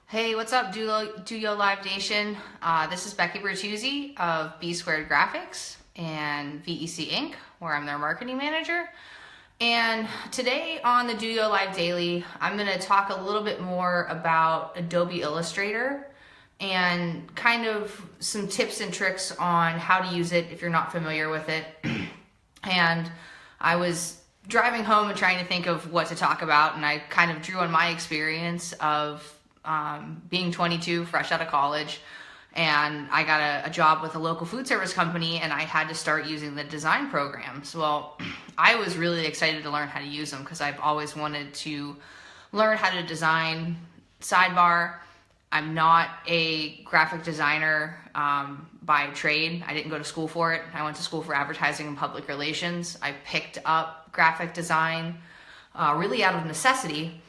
Hey, what's up, DOYO Live Nation? This is Becky Bertuzzi of B2 Graphics and VEC Inc., where I'm their marketing manager. And today on the DOYO Live Daily, I'm going to talk a little bit more about Adobe Illustrator and kind of some tips and tricks on how to use it if you're not familiar with it. And I was driving home and trying to think of what to talk about, and I kind of drew on my experience of being 22, fresh out of college, and I got a job with a local food service company, and I had to start using the design programs. Well, I was really excited to learn how to use them because I've always wanted to learn how to design. Sidebar, I'm not a graphic designer by trade. I didn't go to school for it. I went to school for advertising and public relations. I picked up graphic design really out of necessity.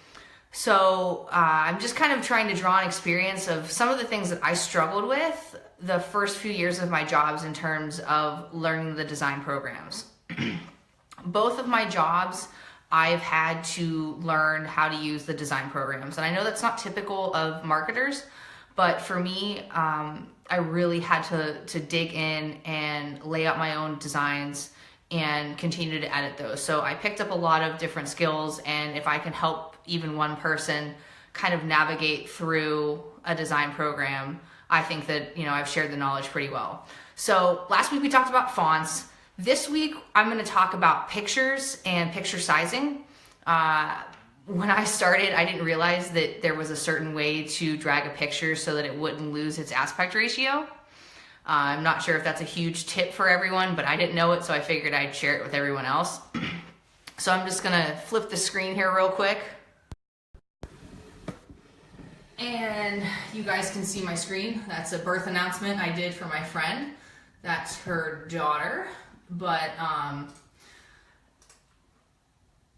So I'm just kind of trying to draw an experience of some of the things that I struggled with the first few years of my jobs in terms of learning the design programs. Both of my jobs, I've had to learn how to use the design programs. And I know that's not typical of marketers, but for me, I really had to dig in and lay out my own designs and continue to edit those. So I picked up a lot of different skills, and if I can help even one person kind of navigate through a design program, I think that, I've shared the knowledge pretty well. So last week we talked about fonts. This week I'm going to talk about pictures and picture sizing. When I started, I didn't realize that there was a certain way to drag a picture so that it wouldn't lose its aspect ratio. I'm not sure if that's a huge tip for everyone, but I didn't know it, so I figured I'd share it with everyone else. So I'm just gonna flip the screen here real quick. And you guys can see my screen. That's a birth announcement I did for my friend. That's her daughter. But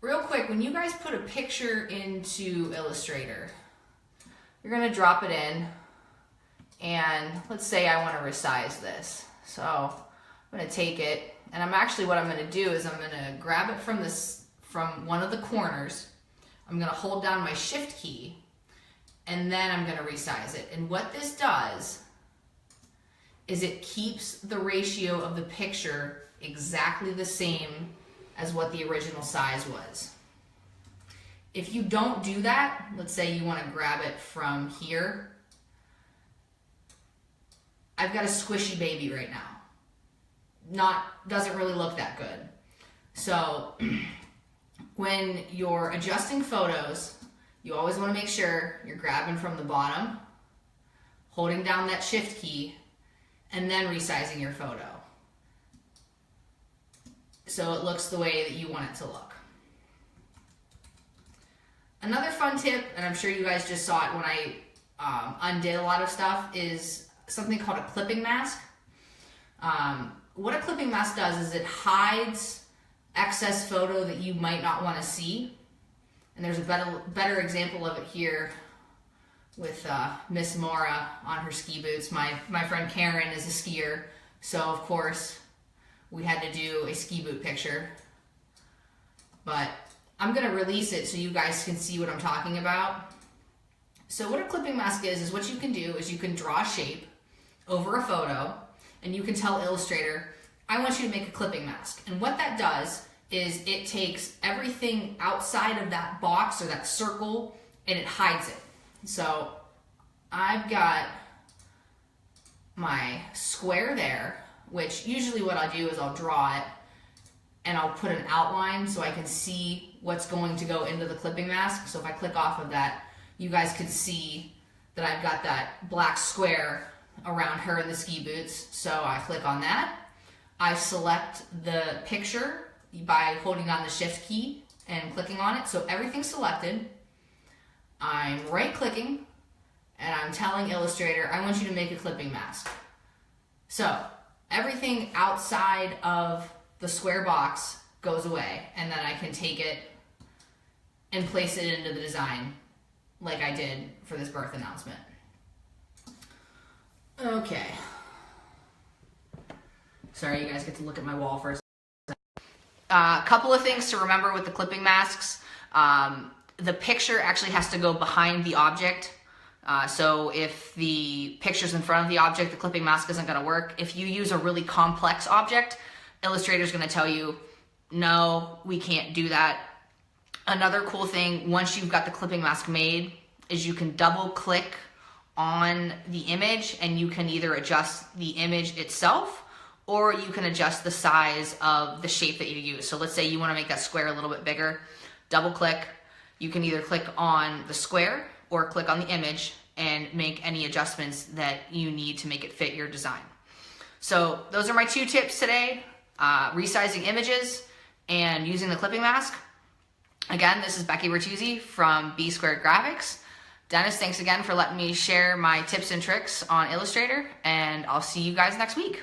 real quick, when you guys put a picture into Illustrator, you're gonna drop it in. And let's say I want to resize this. So I'm going to take it, and what I'm going to do is I'm going to grab it from one of the corners. I'm going to hold down my shift key, and then I'm going to resize it. And what this does is it keeps the ratio of the picture exactly the same as what the original size was. If you don't do that, let's say you want to grab it from here, I've got a squishy baby right now. Doesn't really look that good. So when you're adjusting photos, you always want to make sure you're grabbing from the bottom, holding down that shift key, and then resizing your photo so it looks the way that you want it to look. Another fun tip, and I'm sure you guys just saw it when I undid a lot of stuff, is something called a clipping mask. What a clipping mask does is it hides excess photo that you might not want to see. And there's a better example of it here with Miss Mora on her ski boots. My friend Karen is a skier, so of course we had to do a ski boot picture. But I'm going to release it so you guys can see what I'm talking about. So what a clipping mask is what you can do is you can draw a shape over a photo, and you can tell Illustrator, I want you to make a clipping mask. And what that does is it takes everything outside of that box or that circle and it hides it. So I've got my square there, which usually what I'll do is I'll draw it and I'll put an outline so I can see what's going to go into the clipping mask. So if I click off of that, you guys can see that I've got that black square around her in the ski boots. So I click on that. I select the picture by holding down the shift key and clicking on it. So everything's selected. I'm right clicking and I'm telling Illustrator, I want you to make a clipping mask. So everything outside of the square box goes away, and then I can take it and place it into the design like I did for this birth announcement. Okay. Sorry, you guys get to look at my wall for a second. A couple of things to remember with the clipping masks. The picture actually has to go behind the object. So if the picture's in front of the object, the clipping mask isn't going to work. If you use a really complex object, Illustrator's going to tell you, no, we can't do that. Another cool thing, once you've got the clipping mask made, is you can double click on the image and you can either adjust the image itself or you can adjust the size of the shape that you use. So let's say you want to make that square a little bit bigger, double click. You can either click on the square or click on the image and make any adjustments that you need to make it fit your design. So those are my 2 tips today, resizing images and using the clipping mask. Again, this is Becky Bertuzzi from B2 Graphics. Dennis, thanks again for letting me share my tips and tricks on Illustrator, and I'll see you guys next week.